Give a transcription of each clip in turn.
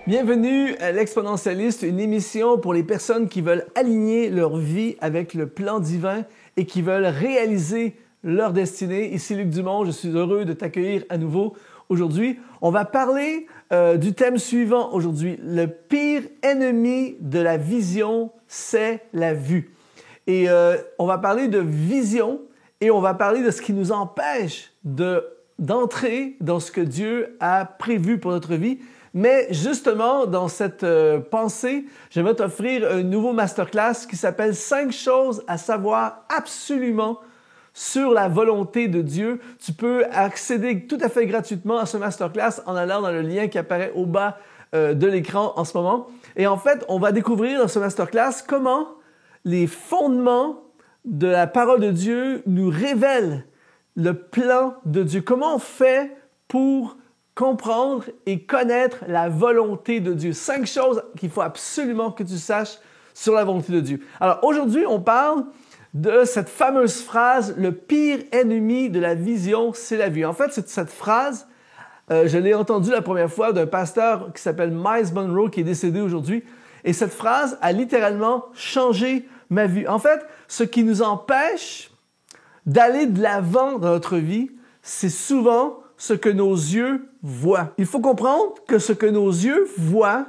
Bienvenue à l'Exponentialiste, une émission pour les personnes qui veulent aligner leur vie avec le plan divin et qui veulent réaliser leur destinée. Ici Luc Dumont, je suis heureux de t'accueillir à nouveau aujourd'hui. On va parler du thème suivant aujourd'hui. Le pire ennemi de la vision, c'est la vue. Et on va parler de vision et on va parler de ce qui nous empêche d'entrer dans ce que Dieu a prévu pour notre vie. Mais justement, dans cette pensée, j'aimerais t'offrir un nouveau masterclass qui s'appelle « 5 choses à savoir absolument sur la volonté de Dieu ». Tu peux accéder tout à fait gratuitement à ce masterclass en allant dans le lien qui apparaît au bas de l'écran en ce moment. Et en fait, on va découvrir dans ce masterclass comment les fondements de la parole de Dieu nous révèlent le plan de Dieu. Comment on fait pour comprendre et connaître la volonté de Dieu. 5 choses qu'il faut absolument que tu saches sur la volonté de Dieu. Alors aujourd'hui, on parle de cette fameuse phrase « Le pire ennemi de la vision, c'est la vue ». En fait, cette phrase, je l'ai entendue la première fois d'un pasteur qui s'appelle Myles Munroe, qui est décédé aujourd'hui. Et cette phrase a littéralement changé ma vie. En fait, ce qui nous empêche d'aller de l'avant dans notre vie, c'est souvent ce que nos yeux voient. Il faut comprendre que ce que nos yeux voient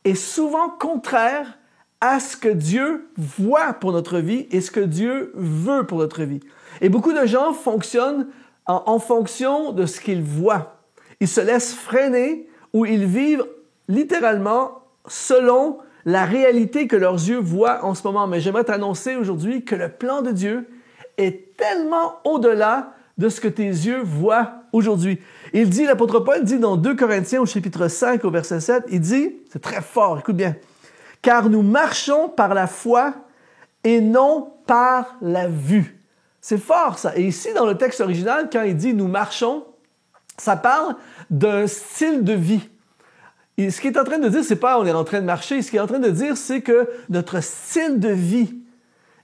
est souvent contraire à ce que Dieu voit pour notre vie et ce que Dieu veut pour notre vie. Et beaucoup de gens fonctionnent en fonction de ce qu'ils voient. Ils se laissent freiner ou ils vivent littéralement selon la réalité que leurs yeux voient en ce moment. Mais j'aimerais t'annoncer aujourd'hui que le plan de Dieu est tellement au-delà de ce que tes yeux voient aujourd'hui. Il dit, l'apôtre Paul dit dans 2 Corinthiens au chapitre 5 au verset 7, il dit, c'est très fort, écoute bien, « Car nous marchons par la foi et non par la vue. » C'est fort ça. Et ici, dans le texte original, quand il dit « nous marchons », ça parle d'un style de vie. Et ce qu'il est en train de dire, c'est pas on est en train de marcher, ce qu'il est en train de dire, c'est que notre style de vie,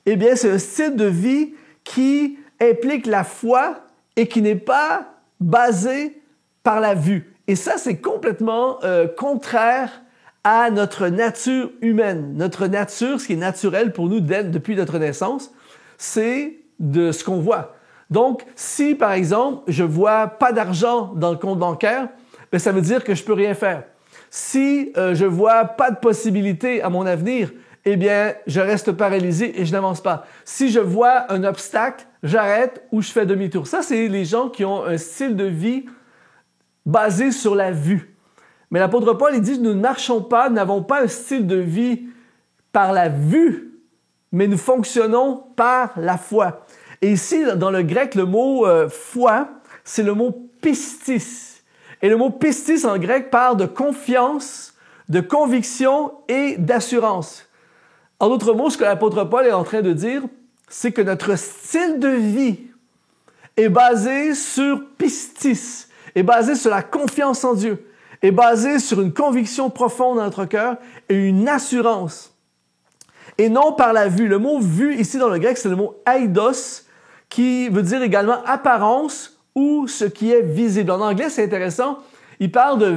eh bien, c'est un style de vie qui implique la foi et qui n'est pas basé par la vue. Et ça, c'est complètement contraire à notre nature humaine. Notre nature, ce qui est naturel pour nous depuis notre naissance, c'est de ce qu'on voit. Donc, si, par exemple, je vois pas d'argent dans le compte bancaire, bien, ça veut dire que je peux rien faire. Si je vois pas de possibilité à mon avenir, eh bien, je reste paralysé et je n'avance pas. Si je vois un obstacle, j'arrête ou je fais demi-tour. Ça, c'est les gens qui ont un style de vie basé sur la vue. Mais l'apôtre Paul, il dit, nous ne marchons pas, nous n'avons pas un style de vie par la vue, mais nous fonctionnons par la foi. Et ici, dans le grec, le mot foi, c'est le mot pistis. Et le mot pistis en grec parle de confiance, de conviction et d'assurance. En d'autres mots, ce que l'apôtre Paul est en train de dire, c'est que notre style de vie est basé sur pistis, est basé sur la confiance en Dieu, est basé sur une conviction profonde dans notre cœur et une assurance. Et non par la vue. Le mot vue, ici dans le grec, c'est le mot eidos, qui veut dire également apparence ou ce qui est visible. En anglais, c'est intéressant. Il parle de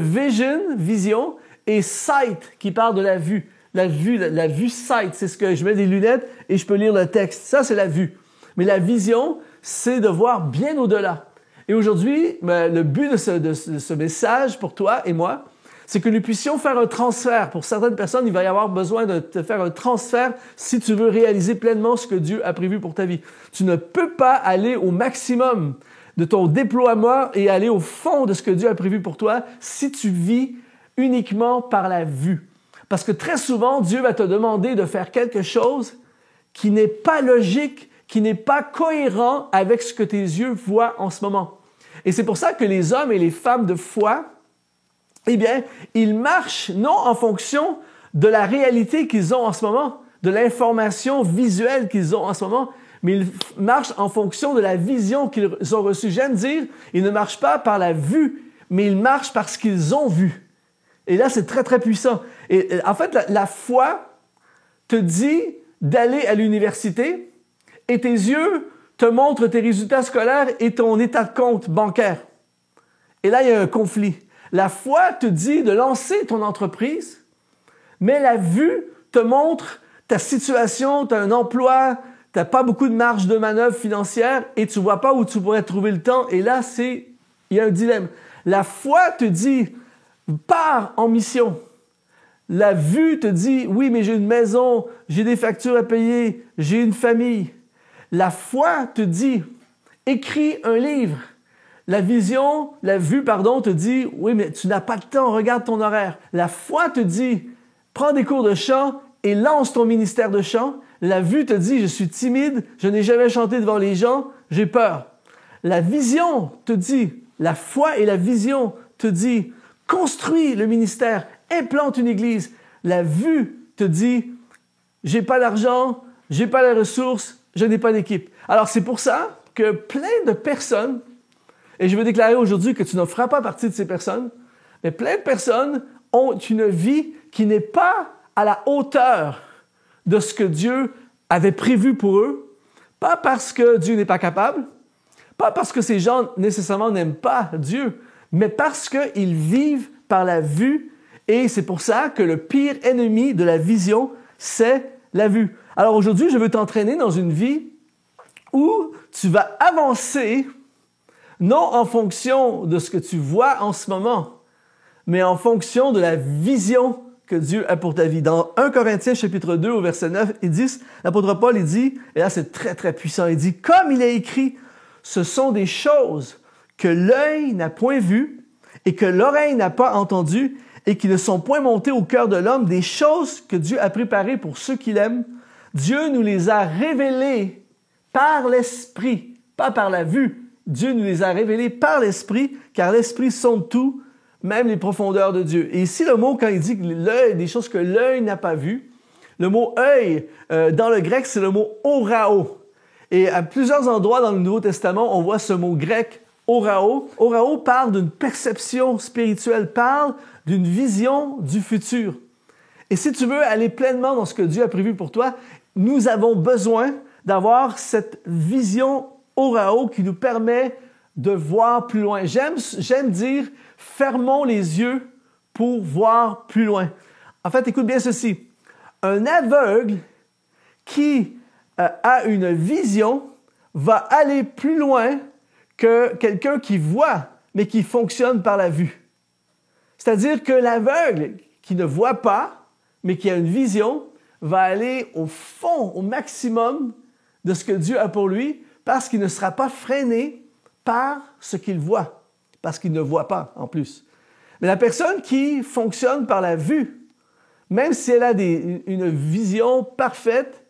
vision, et sight, qui parle de la vue. La vue sight, c'est ce que je mets des lunettes et je peux lire le texte. Ça, c'est la vue. Mais la vision, c'est de voir bien au-delà. Et aujourd'hui, le but de ce message pour toi et moi, c'est que nous puissions faire un transfert. Pour certaines personnes, il va y avoir besoin de te faire un transfert si tu veux réaliser pleinement ce que Dieu a prévu pour ta vie. Tu ne peux pas aller au maximum de ton déploiement et aller au fond de ce que Dieu a prévu pour toi si tu vis uniquement par la vue. Parce que très souvent, Dieu va te demander de faire quelque chose qui n'est pas logique, qui n'est pas cohérent avec ce que tes yeux voient en ce moment. Et c'est pour ça que les hommes et les femmes de foi, eh bien, ils marchent non en fonction de la réalité qu'ils ont en ce moment, de l'information visuelle qu'ils ont en ce moment, mais ils marchent en fonction de la vision qu'ils ont reçue. J'aime dire, ils ne marchent pas par la vue, mais ils marchent parce qu'ils ont vu. Et là, c'est très, très puissant. Et en fait, la foi te dit d'aller à l'université et tes yeux te montrent tes résultats scolaires et ton état de compte bancaire. Et là, il y a un conflit. La foi te dit de lancer ton entreprise, mais la vue te montre ta situation, tu as un emploi, tu n'as pas beaucoup de marge de manœuvre financière et tu ne vois pas où tu pourrais trouver le temps. Et là, il y a un dilemme. La foi te dit, pars en mission. La vue te dit, oui, mais j'ai une maison, j'ai des factures à payer, j'ai une famille. La foi te dit, écris un livre. La vue, te dit, oui, mais tu n'as pas de temps, regarde ton horaire. La foi te dit, prends des cours de chant et lance ton ministère de chant. La vue te dit, je suis timide, je n'ai jamais chanté devant les gens, j'ai peur. La vision te dit, la foi et la vision te dit, construis le ministère, implante une église. La vue te dit, j'ai pas d'argent, j'ai pas les ressources, je n'ai pas d'équipe. Alors c'est pour ça que plein de personnes, et je veux déclarer aujourd'hui que tu ne feras pas partie de ces personnes, mais plein de personnes ont une vie qui n'est pas à la hauteur de ce que Dieu avait prévu pour eux, pas parce que Dieu n'est pas capable, pas parce que ces gens nécessairement n'aiment pas Dieu, mais parce qu'ils vivent par la vue, et c'est pour ça que le pire ennemi de la vision, c'est la vue. Alors aujourd'hui, je veux t'entraîner dans une vie où tu vas avancer, non en fonction de ce que tu vois en ce moment, mais en fonction de la vision que Dieu a pour ta vie. Dans 1 Corinthiens chapitre 2 au verset 9 et 10, l'apôtre Paul, il dit, et là c'est très très puissant, il dit, comme il est écrit, ce sont des choses que l'œil n'a point vues et que l'oreille n'a pas entendues et qui ne sont point montées au cœur de l'homme, des choses que Dieu a préparées pour ceux qui l'aiment. Dieu nous les a révélées par l'Esprit, pas par la vue. Dieu nous les a révélées par l'Esprit, car l'Esprit sonde tout, même les profondeurs de Dieu. Et ici, le mot, quand il dit l'œil, des choses que l'œil n'a pas vues, le mot œil, dans le grec, c'est le mot orao. Et à plusieurs endroits dans le Nouveau Testament, on voit ce mot grec orao. Orao parle d'une perception spirituelle, parle d'une vision du futur. Et si tu veux aller pleinement dans ce que Dieu a prévu pour toi, nous avons besoin d'avoir cette vision orao qui nous permet de voir plus loin. J'aime dire, fermons les yeux pour voir plus loin. En fait, écoute bien ceci. Un aveugle qui a une vision va aller plus loin que quelqu'un qui voit, mais qui fonctionne par la vue. C'est-à-dire que l'aveugle qui ne voit pas, mais qui a une vision, va aller au fond, au maximum de ce que Dieu a pour lui, parce qu'il ne sera pas freiné par ce qu'il voit, parce qu'il ne voit pas en plus. Mais la personne qui fonctionne par la vue, même si elle a une vision parfaite,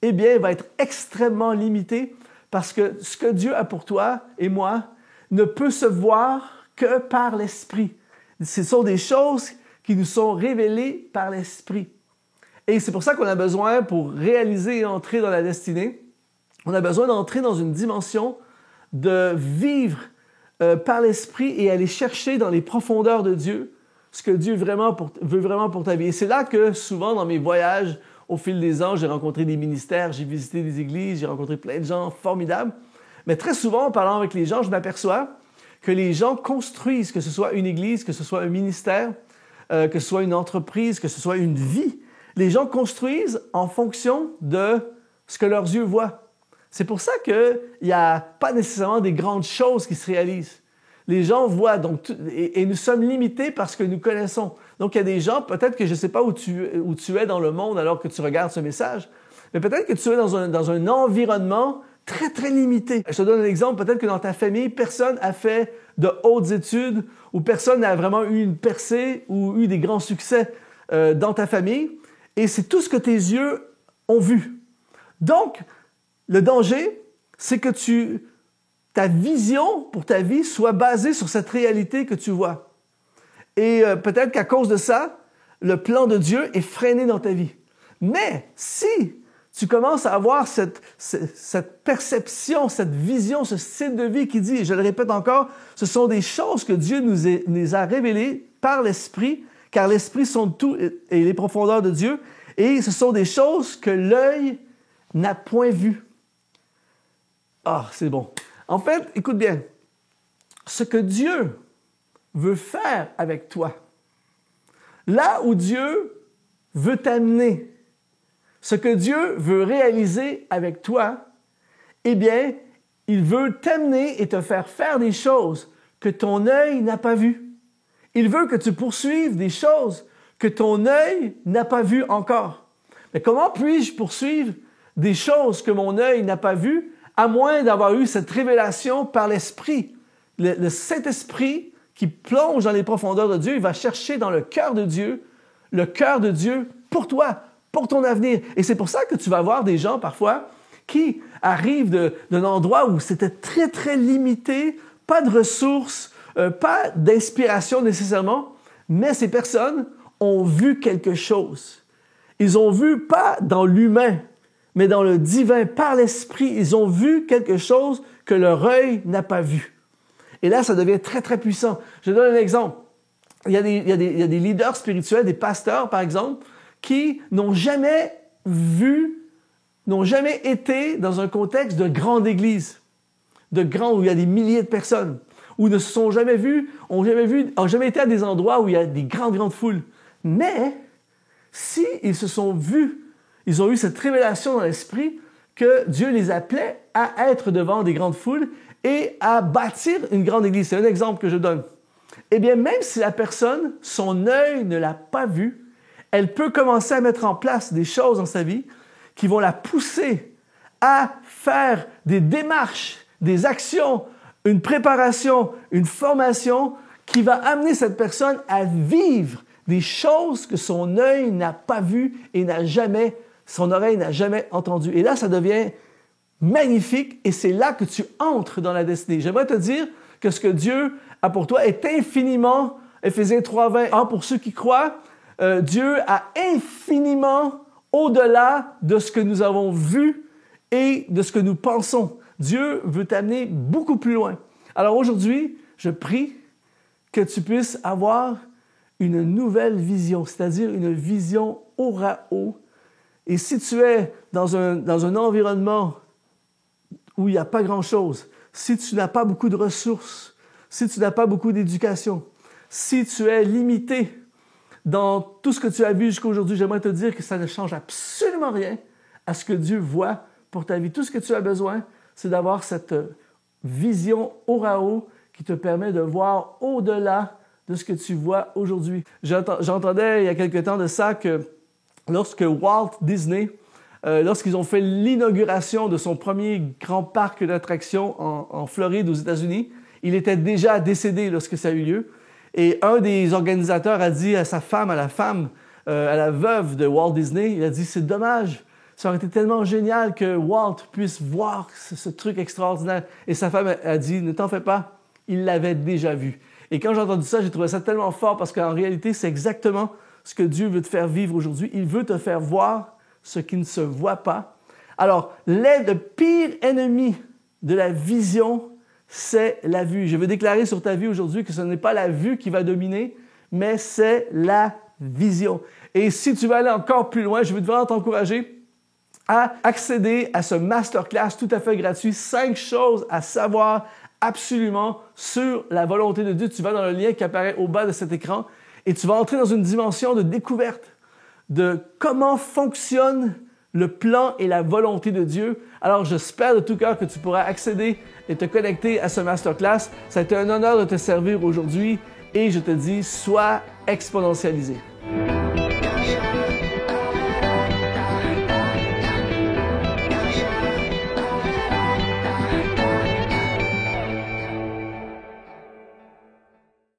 eh bien, elle va être extrêmement limitée parce que ce que Dieu a pour toi et moi ne peut se voir que par l'Esprit. Ce sont des choses qui nous sont révélées par l'Esprit. Et c'est pour ça qu'on a besoin, pour réaliser et entrer dans la destinée, on a besoin d'entrer dans une dimension de vivre par l'Esprit et aller chercher dans les profondeurs de Dieu ce que Dieu veut vraiment pour ta vie. Et c'est là que souvent dans mes voyages, au fil des ans, j'ai rencontré des ministères, j'ai visité des églises, j'ai rencontré plein de gens formidables. Mais très souvent, en parlant avec les gens, je m'aperçois que les gens construisent, que ce soit une église, que ce soit un ministère, que ce soit une entreprise, que ce soit une vie. Les gens construisent en fonction de ce que leurs yeux voient. C'est pour ça qu'il n'y a pas nécessairement des grandes choses qui se réalisent. Les gens voient, donc, et nous sommes limités parce que nous connaissons. Donc, il y a des gens, peut-être que je ne sais pas où tu es dans le monde alors que tu regardes ce message, mais peut-être que tu es dans un environnement très, très limité. Je te donne un exemple. Peut-être que dans ta famille, personne n'a fait de hautes études ou personne n'a vraiment eu une percée ou eu des grands succès dans ta famille. Et c'est tout ce que tes yeux ont vu. Donc, le danger, c'est que ta vision pour ta vie soit basée sur cette réalité que tu vois. Et peut-être qu'à cause de ça, le plan de Dieu est freiné dans ta vie. Mais si tu commences à avoir cette perception, cette vision, ce style de vie qui dit, et je le répète encore, ce sont des choses que Dieu nous a révélées par l'Esprit, car l'Esprit sonde tout et les profondeurs de Dieu, et ce sont des choses que l'œil n'a point vues. Ah, c'est bon. En fait, écoute bien, ce que Dieu veut faire avec toi. Là où Dieu veut t'amener, ce que Dieu veut réaliser avec toi, eh bien, il veut t'amener et te faire faire des choses que ton œil n'a pas vues. Il veut que tu poursuives des choses que ton œil n'a pas vues encore. Mais comment puis-je poursuivre des choses que mon œil n'a pas vues, à moins d'avoir eu cette révélation par l'Esprit? Le Saint-Esprit qui plonge dans les profondeurs de Dieu, il va chercher dans le cœur de Dieu pour toi, pour ton avenir. Et c'est pour ça que tu vas voir des gens parfois qui arrivent d'un endroit où c'était très, très limité, pas de ressources, pas d'inspiration nécessairement, mais ces personnes ont vu quelque chose. Ils ont vu pas dans l'humain, mais dans le divin, par l'Esprit. Ils ont vu quelque chose que leur œil n'a pas vu. Et là, ça devient très, très puissant. Je donne un exemple. Il y a des leaders spirituels, des pasteurs, par exemple, qui n'ont jamais été dans un contexte de grande église, où il y a des milliers de personnes, ou ne se sont jamais vus, ont jamais été à des endroits où il y a des grandes foules. Mais, si ils se sont vus, ils ont eu cette révélation dans l'esprit que Dieu les appelait à être devant des grandes foules et à bâtir une grande église. C'est un exemple que je donne. Eh bien, même si la personne, son œil ne l'a pas vu, elle peut commencer à mettre en place des choses dans sa vie qui vont la pousser à faire des démarches, des actions, une préparation, une formation qui va amener cette personne à vivre des choses que son œil n'a pas vues et son oreille n'a jamais entendues. Et là, ça devient magnifique et c'est là que tu entres dans la destinée. J'aimerais te dire que ce que Dieu a pour toi est infiniment, Éphésiens 3:20, pour ceux qui croient, Dieu a infiniment au-delà de ce que nous avons vu et de ce que nous pensons. Dieu veut t'amener beaucoup plus loin. Alors aujourd'hui, je prie que tu puisses avoir une nouvelle vision, c'est-à-dire une vision orao. Et si tu es dans un environnement où il n'y a pas grand-chose, si tu n'as pas beaucoup de ressources, si tu n'as pas beaucoup d'éducation, si tu es limité dans tout ce que tu as vu jusqu'à aujourd'hui, j'aimerais te dire que ça ne change absolument rien à ce que Dieu voit pour ta vie. Tout ce que tu as besoin, c'est d'avoir cette vision orao qui te permet de voir au-delà de ce que tu vois aujourd'hui. J'entendais il y a quelque temps de ça que lorsque Walt Disney, lorsqu'ils ont fait l'inauguration de son premier grand parc d'attractions en Floride aux États-Unis, il était déjà décédé lorsque ça a eu lieu. Et un des organisateurs a dit à sa femme, à la veuve de Walt Disney, il a dit « C'est dommage, ça aurait été tellement génial que Walt puisse voir ce truc extraordinaire. » Et sa femme a dit « Ne t'en fais pas, il l'avait déjà vu. » Et quand j'ai entendu ça, j'ai trouvé ça tellement fort parce qu'en réalité, c'est exactement ce que Dieu veut te faire vivre aujourd'hui. Il veut te faire voir ce qui ne se voit pas. Alors, le pire ennemi de la vision, c'est la vue. Je veux déclarer sur ta vie aujourd'hui que ce n'est pas la vue qui va dominer, mais c'est la vision. Et si tu veux aller encore plus loin, je veux vraiment t'encourager à accéder à ce masterclass tout à fait gratuit, 5 choses à savoir absolument sur la volonté de Dieu. Tu vas dans le lien qui apparaît au bas de cet écran et tu vas entrer dans une dimension de découverte de comment fonctionne le plan et la volonté de Dieu. Alors, j'espère de tout cœur que tu pourras accéder et te connecter à ce masterclass. Ça a été un honneur de te servir aujourd'hui et je te dis, sois exponentialisé.